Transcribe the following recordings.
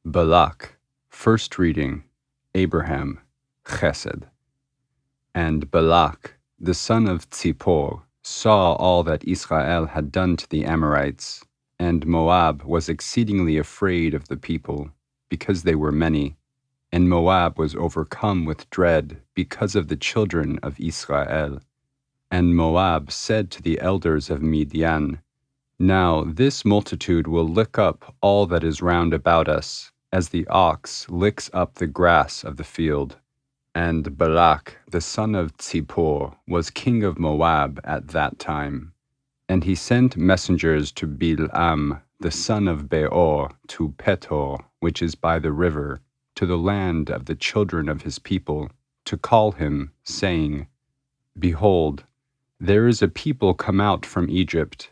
Balak, first reading, Abraham, Chesed. And Balak, the son of Zippor, saw all that Israel had done to the Amorites, and Moab was exceedingly afraid of the people, because they were many, and Moab was overcome with dread because of the children of Israel. And Moab said to the elders of Midian, Now this multitude will lick up all that is round about us, as the ox licks up the grass of the field. And Balak, the son of Zippor, was king of Moab at that time. And he sent messengers to Bilam, the son of Beor, to Petor, which is by the river, to the land of the children of his people, to call him, saying, Behold, there is a people come out from Egypt.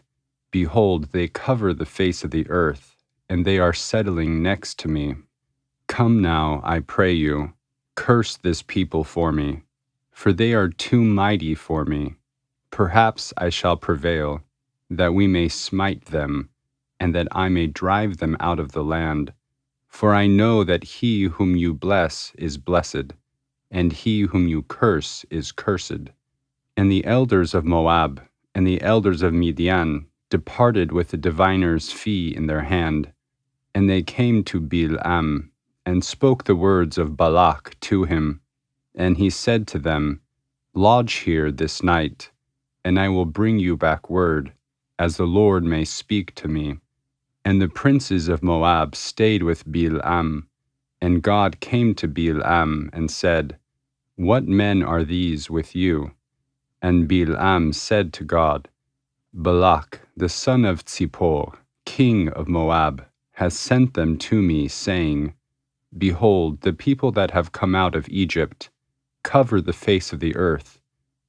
Behold, they cover the face of the earth, and they are settling next to me. Come now, I pray you, curse this people for me, for they are too mighty for me. Perhaps I shall prevail, that we may smite them, and that I may drive them out of the land. For I know that he whom you bless is blessed, and he whom you curse is cursed. And the elders of Moab and the elders of Midian departed with the diviner's fee in their hand, and they came to Bilam, and spoke the words of Balak to him. And he said to them, Lodge here this night, and I will bring you back word, as the Lord may speak to me. And the princes of Moab stayed with Bilam, and God came to Bilam and said, What men are these with you? And Bilam said to God, Balak, the son of Zippor, king of Moab, has sent them to me, saying, Behold, the people that have come out of Egypt cover the face of the earth.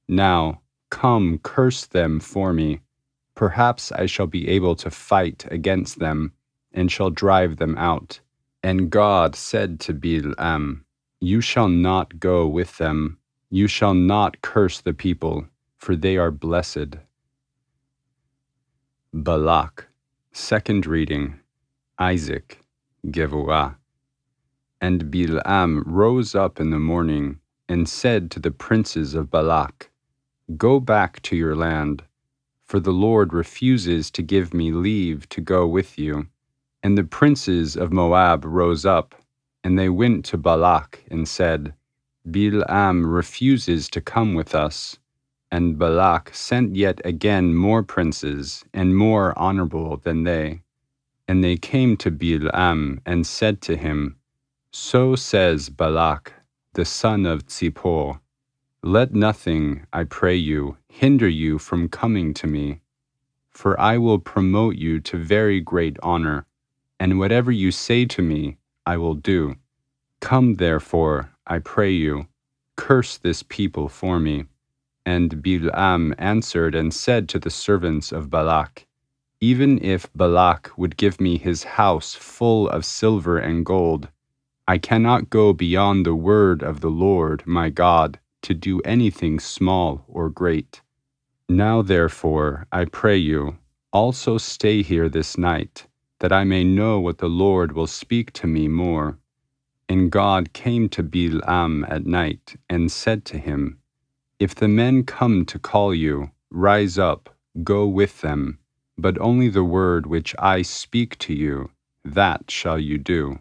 Now, come, curse them for me. Perhaps I shall be able to fight against them, and shall drive them out. And God said to Bilam, You shall not go with them. You shall not curse the people, for they are blessed. Balak, second reading, Isaac, Gevurah. And Bilam rose up in the morning, and said to the princes of Balak, Go back to your land, for the Lord refuses to give me leave to go with you. And the princes of Moab rose up, and they went to Balak and said, Bilam refuses to come with us. And Balak sent yet again more princes, and more honorable than they. And they came to Bilam and said to him, So says Balak, the son of Zippor, Let nothing, I pray you, hinder you from coming to me. For I will promote you to very great honor, and whatever you say to me, I will do. Come therefore, I pray you, curse this people for me. And Bilam answered and said to the servants of Balak, Even if Balak would give me his house full of silver and gold, I cannot go beyond the word of the Lord my God to do anything small or great. Now therefore, I pray you, also stay here this night, that I may know what the Lord will speak to me more. And God came to Bilam at night and said to him, If the men come to call you, rise up, go with them, but only the word which I speak to you, that shall you do.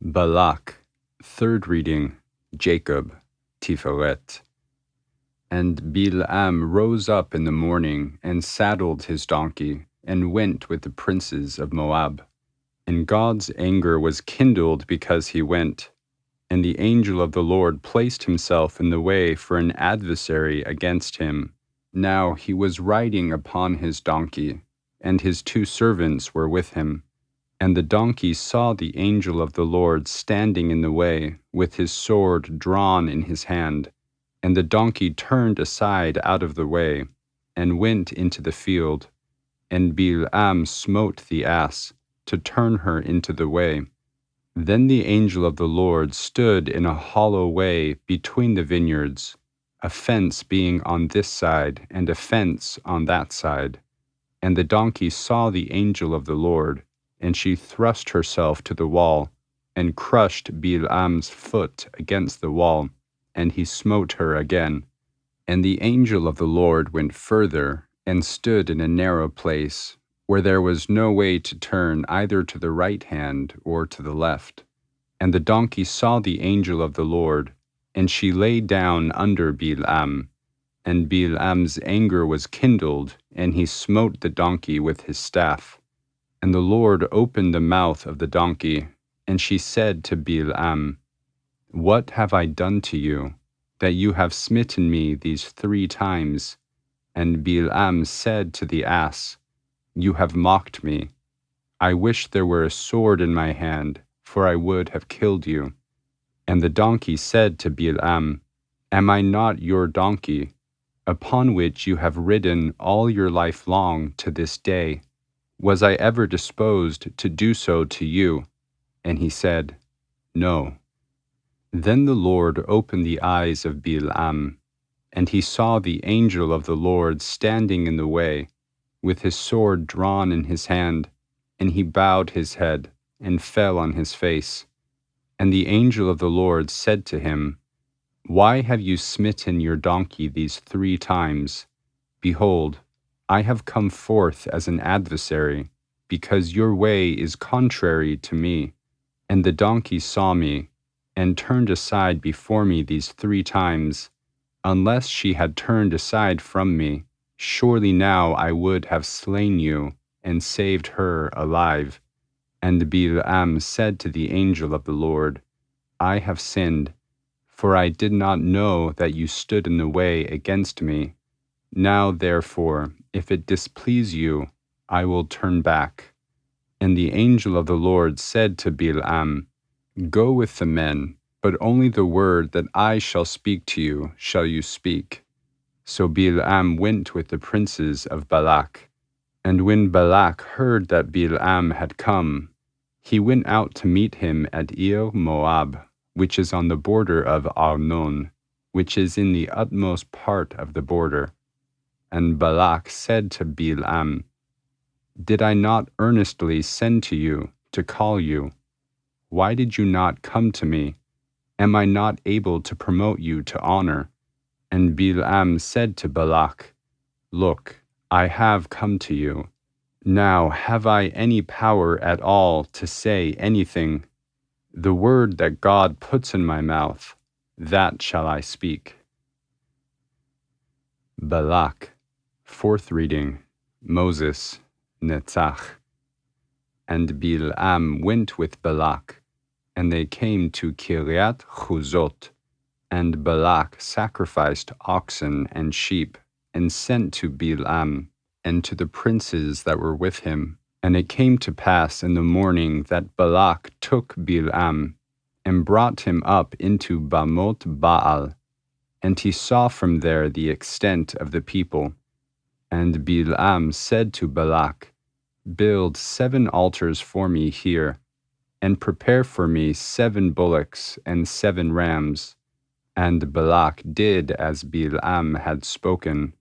Balak, third reading, Jacob, Tiferet. And Bilam rose up in the morning and saddled his donkey, and went with the princes of Moab. And God's anger was kindled because he went. And the angel of the Lord placed himself in the way for an adversary against him. Now he was riding upon his donkey, and his 2 servants were with him. And the donkey saw the angel of the Lord standing in the way, with his sword drawn in his hand. And the donkey turned aside out of the way, and went into the field. And Bilam smote the ass, to turn her into the way. Then the angel of the Lord stood in a hollow way between the vineyards, a fence being on this side and a fence on that side. And the donkey saw the angel of the Lord, and she thrust herself to the wall, and crushed Bilam's foot against the wall, and he smote her again. And the angel of the Lord went further, and stood in a narrow place, where there was no way to turn either to the right hand or to the left. And the donkey saw the angel of the Lord, and she lay down under Bilam. And Bilam's anger was kindled, and he smote the donkey with his staff. And the Lord opened the mouth of the donkey, and she said to Bilam, "What have I done to you, that you have smitten me these 3 times?" And Bilam said to the ass, "You have mocked me. I wish there were a sword in my hand, for I would have killed you." And the donkey said to Bilam, "Am I not your donkey, upon which you have ridden all your life long to this day? Was I ever disposed to do so to you?" And he said, "No." Then the Lord opened the eyes of Bilam, and he saw the angel of the Lord standing in the way, with his sword drawn in his hand, and he bowed his head and fell on his face. And the angel of the Lord said to him, "Why have you smitten your donkey these 3 times? Behold, I have come forth as an adversary, because your way is contrary to me. And the donkey saw me, and turned aside before me these 3 times. Unless she had turned aside from me, surely now I would have slain you, and saved her alive." And Bilam said to the angel of the Lord, "I have sinned, for I did not know that you stood in the way against me. Now therefore, if it displease you, I will turn back." And the angel of the Lord said to Bilam, "Go with the men, but only the word that I shall speak to you shall you speak." So Bilam went with the princes of Balak. And when Balak heard that Bilam had come, he went out to meet him at Moab, which is on the border of Arnon, which is in the utmost part of the border. And Balak said to Bilam, "Did I not earnestly send to you to call you? Why did you not come to me? Am I not able to promote you to honor?" And Bilam said to Balak, "Look, I have come to you. Now have I any power at all to say anything? The word that God puts in my mouth, that shall I speak." Balak. Fourth reading. Moses, Netzach. And Bilam went with Balak, and they came to Kiryat Chuzot. And Balak sacrificed oxen and sheep, and sent to Bilam, and to the princes that were with him. And it came to pass in the morning that Balak took Bilam, and brought him up into Bamot Baal, and he saw from there the extent of the people. And Bilam said to Balak, "Build 7 altars for me here, and prepare for me 7 bullocks and 7 rams." And Balak did as Bilam had spoken.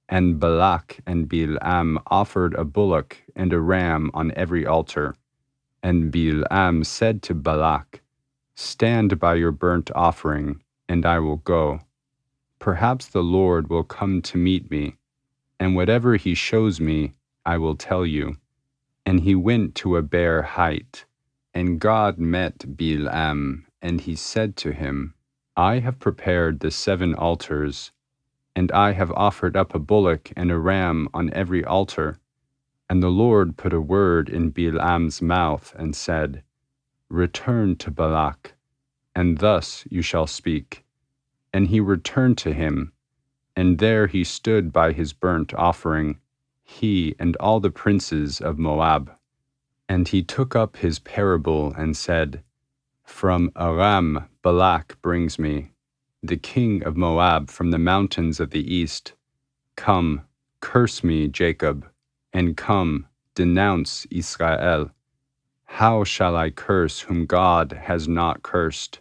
And Balak and Bilam offered a bullock and a ram on every altar. And Bilam said to Balak, "Stand by your burnt offering, and I will go. Perhaps the Lord will come to meet me, and whatever he shows me, I will tell you." And he went to a bare height. And God met Bilam, and he said to him, "I have prepared the 7 altars, and I have offered up a bullock and a ram on every altar." And the Lord put a word in Bilam's mouth and said, "Return to Balak, and thus you shall speak." And he returned to him, and there he stood by his burnt offering, he and all the princes of Moab. And he took up his parable and said, "From Aram Balak brings me, the king of Moab from the mountains of the east. Come, curse me, Jacob, and come, denounce Israel. How shall I curse whom God has not cursed?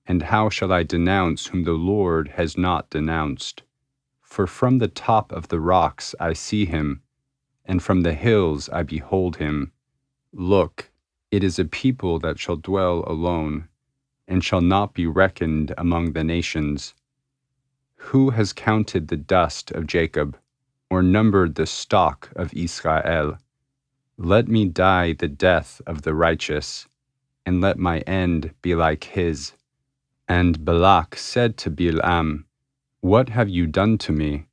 And how shall I denounce whom the Lord has not denounced? For from the top of the rocks I see him, and from the hills I behold him. Look, it is a people that shall dwell alone, and shall not be reckoned among the nations. Who has counted the dust of Jacob, or numbered the stock of Israel? Let me die the death of the righteous, and let my end be like his. And Balak said to Balaam, What have you done to me?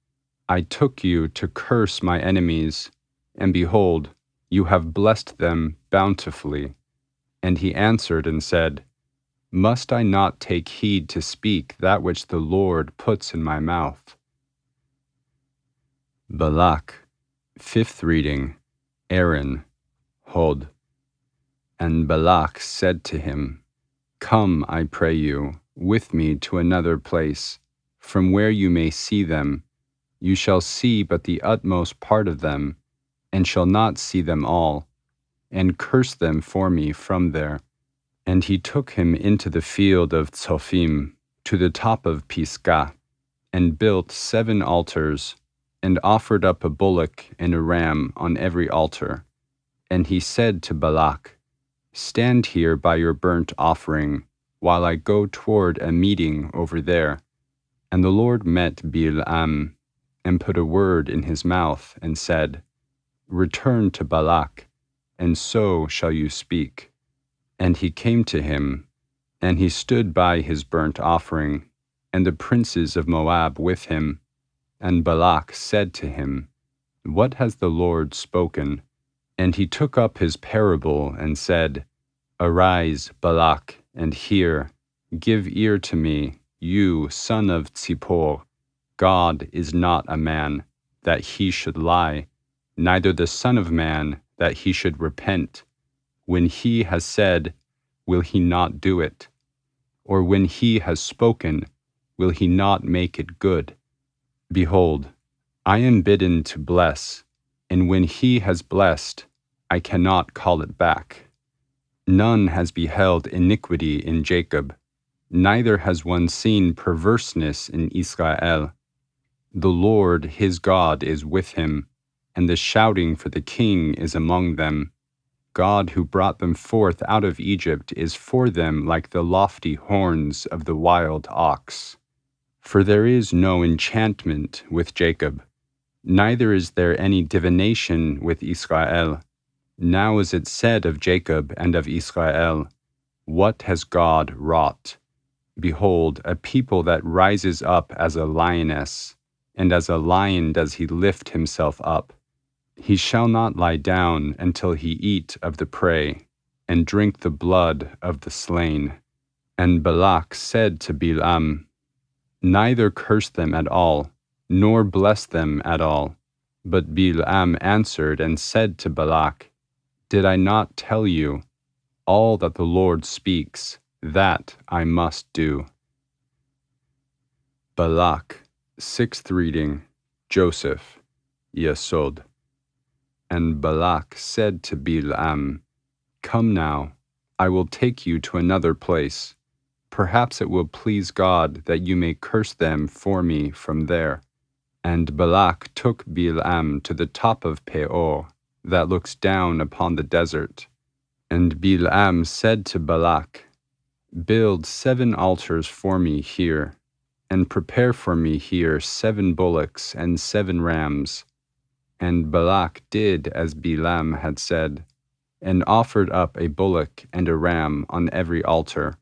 I took you to curse my enemies, and behold, you have blessed them bountifully. And he answered and said, Must I not take heed to speak that which the Lord puts in my mouth? Balak, fifth reading, Aaron, Hod. And Balak said to him, Come, I pray you, with me to another place, from where you may see them. You shall see but the utmost part of them, and shall not see them all, and curse them for me from there. And he took him into the field of Tzophim, to the top of Pisgah, and built 7 altars, and offered up a bullock and a ram on every altar. And he said to Balak, Stand here by your burnt offering, while I go toward a meeting over there. And the Lord met Balaam, and put a word in his mouth, and said, Return to Balak, and so shall you speak. And he came to him, and he stood by his burnt offering, and the princes of Moab with him. And Balak said to him, What has the Lord spoken? And he took up his parable and said, Arise, Balak, and hear. Give ear to me, you son of Zippor. God is not a man, that he should lie, neither the Son of Man, that he should repent. When he has said, will he not do it? Or when he has spoken, will he not make it good? Behold, I am bidden to bless, and when he has blessed, I cannot call it back. None has beheld iniquity in Jacob, neither has one seen perverseness in Israel. The Lord his God is with him, and the shouting for the king is among them. God who brought them forth out of Egypt is for them like the lofty horns of the wild ox. For there is no enchantment with Jacob, neither is there any divination with Israel. Now is it said of Jacob and of Israel, What has God wrought? Behold, a people that rises up as a lioness, and as a lion does he lift himself up. He shall not lie down until he eat of the prey, and drink the blood of the slain. And Balak said to Balaam, Neither curse them at all, nor bless them at all. But Balaam answered and said to Balak, Did I not tell you, all that the Lord speaks, that I must do? Balak, sixth reading, Joseph, Yesod. And Balak said to Balaam, Come now, I will take you to another place. Perhaps it will please God that you may curse them for me from there. And Balak took Balaam to the top of Peor, that looks down upon the desert. And Balaam said to Balak, Build 7 altars for me here, and prepare for me here 7 bullocks and 7 rams. And Balak did as Balaam had said, and offered up a bullock and a ram on every altar.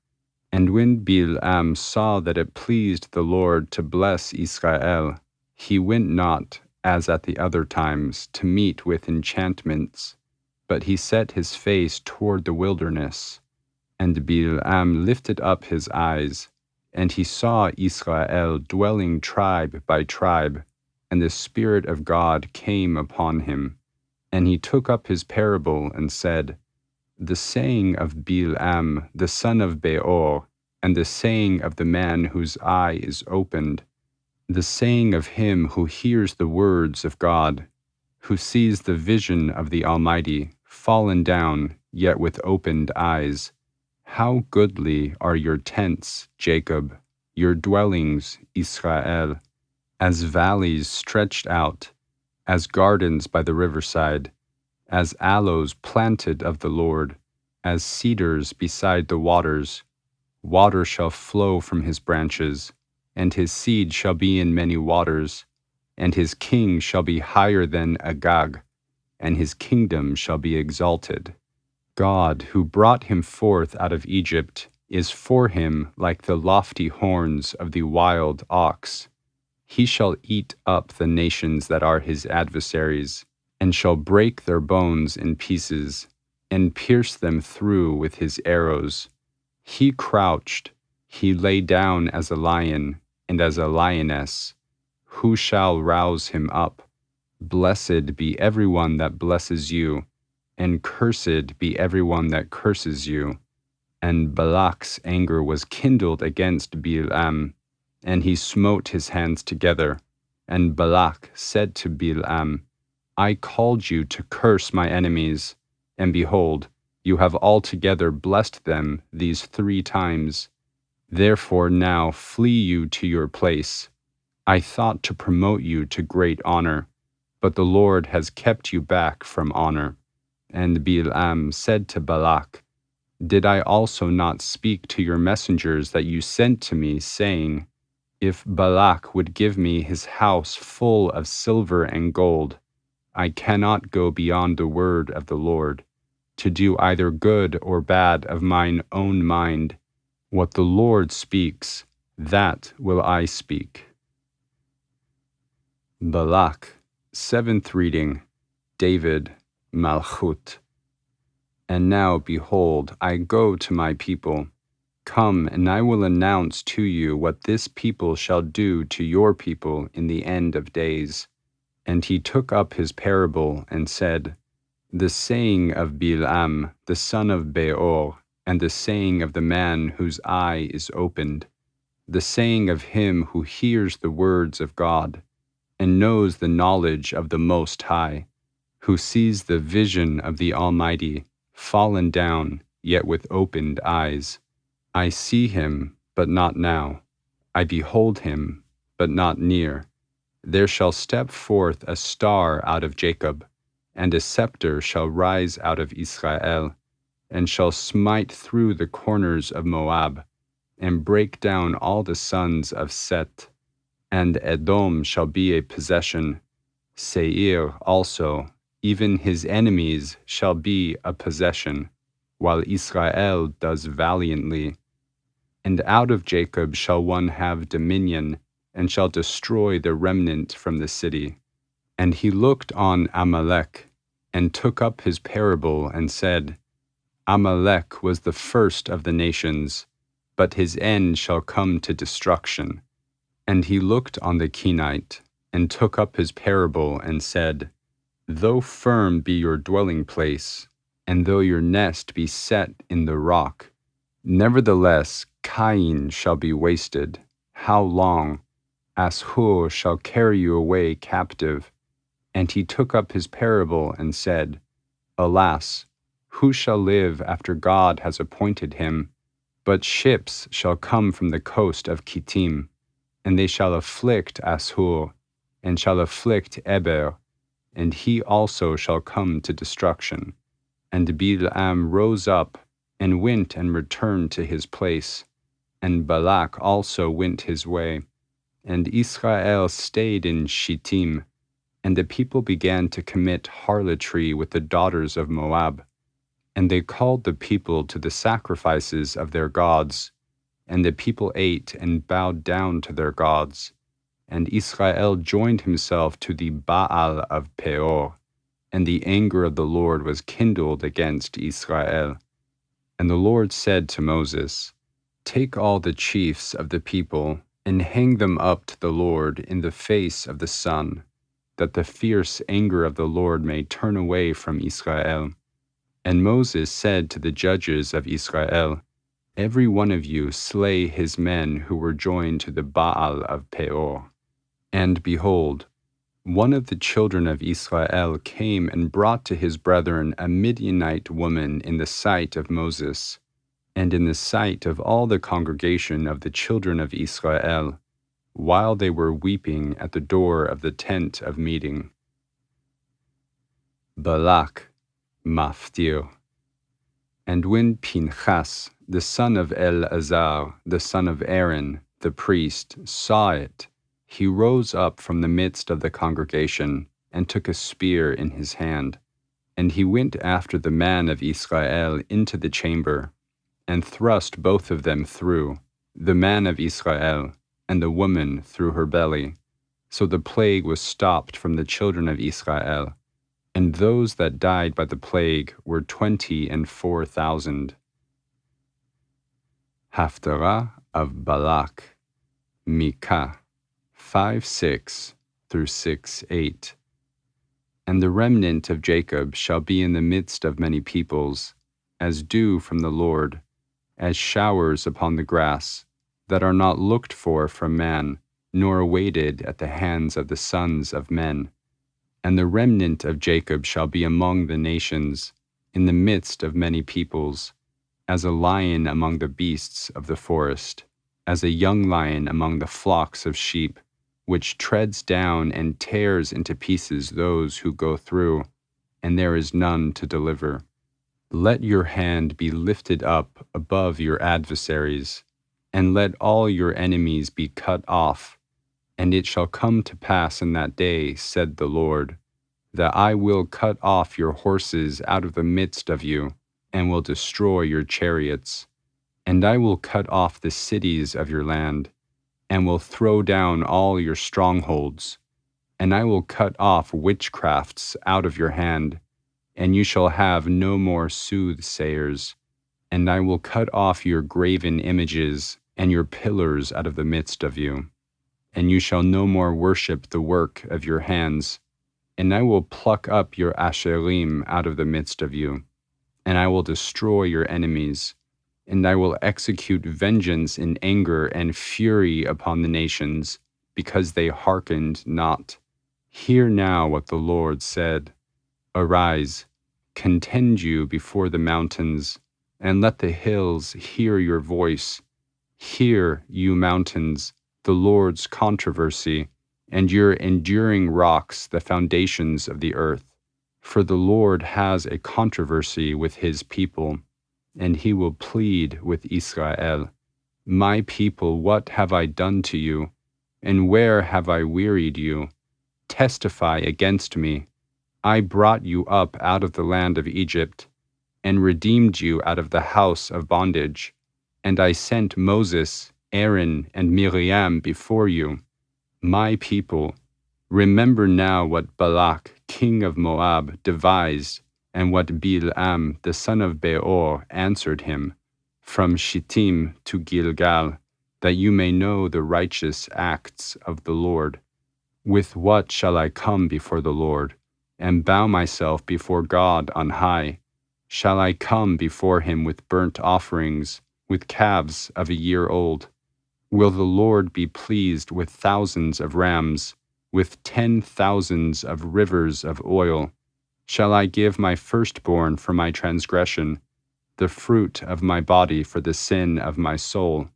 And when Balaam saw that it pleased the Lord to bless Israel, he went not, as at the other times, to meet with enchantments, but he set his face toward the wilderness. And Balaam lifted up his eyes, and he saw Israel dwelling tribe by tribe, and the Spirit of God came upon him. And he took up his parable and said, The saying of Balaam the son of Beor, and the saying of the man whose eye is opened, the saying of him who hears the words of God, who sees the vision of the Almighty, fallen down, yet with opened eyes. How goodly are your tents, Jacob, your dwellings, Israel, as valleys stretched out, as gardens by the riverside, as aloes planted of the Lord, as cedars beside the waters. Water shall flow from his branches, and his seed shall be in many waters, and his king shall be higher than Agag, and his kingdom shall be exalted. God, who brought him forth out of Egypt, is for him like the lofty horns of the wild ox. He shall eat up the nations that are his adversaries, and shall break their bones in pieces, and pierce them through with his arrows. He crouched, he lay down as a lion, and as a lioness. Who shall rouse him up? Blessed be everyone that blesses you, and cursed be everyone that curses you. And Balak's anger was kindled against Balaam, and he smote his hands together. And Balak said to Balaam, I called you to curse my enemies, and behold, you have altogether blessed them these 3 times. Therefore now flee you to your place. I thought to promote you to great honor, but the Lord has kept you back from honor. And Balaam said to Balak, Did I also not speak to your messengers that you sent to me, saying, If Balak would give me his house full of silver and gold, I cannot go beyond the word of the Lord, to do either good or bad of mine own mind. What the Lord speaks, that will I speak. Balak, 7th reading, David, Malchut. And now, behold, I go to my people. Come, and I will announce to you what this people shall do to your people in the end of days. And he took up his parable and said, The saying of Balaam, the son of Beor, and the saying of the man whose eye is opened, the saying of him who hears the words of God, and knows the knowledge of the Most High, who sees the vision of the Almighty, fallen down, yet with opened eyes. I see him, but not now. I behold him, but not near. There shall step forth a star out of Jacob, and a scepter shall rise out of Israel, and shall smite through the corners of Moab, and break down all the sons of Set. And Edom shall be a possession. Seir also, even his enemies, shall be a possession, while Israel does valiantly. And out of Jacob shall one have dominion, and shall destroy the remnant from the city. And he looked on Amalek, and took up his parable, and said, Amalek was the first of the nations, but his end shall come to destruction. And he looked on the Kenite, and took up his parable, and said, Though firm be your dwelling place, and though your nest be set in the rock, nevertheless Cain shall be wasted. How long? Ashur shall carry you away captive. And he took up his parable and said, Alas, who shall live after God has appointed him? But ships shall come from the coast of Kittim, and they shall afflict Ashur, and shall afflict Eber, and he also shall come to destruction. And Balaam rose up, and went and returned to his place, and Balak also went his way. And Israel stayed in Shittim, and the people began to commit harlotry with the daughters of Moab. And they called the people to the sacrifices of their gods, and the people ate and bowed down to their gods. And Israel joined himself to the Baal of Peor, and the anger of the Lord was kindled against Israel. And the Lord said to Moses, Take all the chiefs of the people, and hang them up to the Lord in the face of the sun, that the fierce anger of the Lord may turn away from Israel. And Moses said to the judges of Israel, Every one of you slay his men who were joined to the Baal of Peor. And behold, one of the children of Israel came and brought to his brethren a Midianite woman in the sight of Moses, and in the sight of all the congregation of the children of Israel, while they were weeping at the door of the tent of meeting. Balak, Maftir. And when Pinchas, the son of Eleazar, the son of Aaron, the priest, saw it, he rose up from the midst of the congregation, and took a spear in his hand. And he went after the man of Israel into the chamber, and thrust both of them through, the man of Israel, and the woman through her belly. So the plague was stopped from the children of Israel, and those that died by the plague were 24,000. Haftarah of Balak, Micah 5:6 through 6:8. And the remnant of Jacob shall be in the midst of many peoples, as dew from the Lord, as showers upon the grass, that are not looked for from man, nor awaited at the hands of the sons of men. And the remnant of Jacob shall be among the nations, in the midst of many peoples, as a lion among the beasts of the forest, as a young lion among the flocks of sheep, which treads down and tears into pieces those who go through, and there is none to deliver. Let your hand be lifted up above your adversaries, and let all your enemies be cut off. And it shall come to pass in that day, said the Lord, that I will cut off your horses out of the midst of you, and will destroy your chariots. And I will cut off the cities of your land, and will throw down all your strongholds. And I will cut off witchcrafts out of your hand, and you shall have no more soothsayers. And I will cut off your graven images and your pillars out of the midst of you. And you shall no more worship the work of your hands. And I will pluck up your Asherim out of the midst of you. And I will destroy your enemies. And I will execute vengeance in anger and fury upon the nations, because they hearkened not. Hear now what the Lord said. Arise, contend you before the mountains, and let the hills hear your voice. Hear, you mountains, the Lord's controversy, and your enduring rocks, the foundations of the earth. For the Lord has a controversy with his people, and he will plead with Israel. My people, what have I done to you, and where have I wearied you? Testify against me. I brought you up out of the land of Egypt, and redeemed you out of the house of bondage. And I sent Moses, Aaron, and Miriam before you. My people, remember now what Balak, king of Moab, devised, and what Bilam, the son of Beor, answered him, from Shittim to Gilgal, that you may know the righteous acts of the Lord. With what shall I come before the Lord, and bow myself before God on high? Shall I come before him with burnt offerings, with calves of a year old? Will the Lord be pleased with thousands of rams, with 10,000s of rivers of oil? Shall I give my firstborn for my transgression, the fruit of my body for the sin of my soul?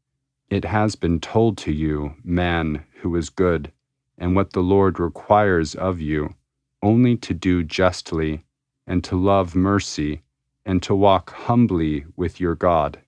It has been told to you, man who is good, and what the Lord requires of you, only to do justly, and to love mercy, and to walk humbly with your God.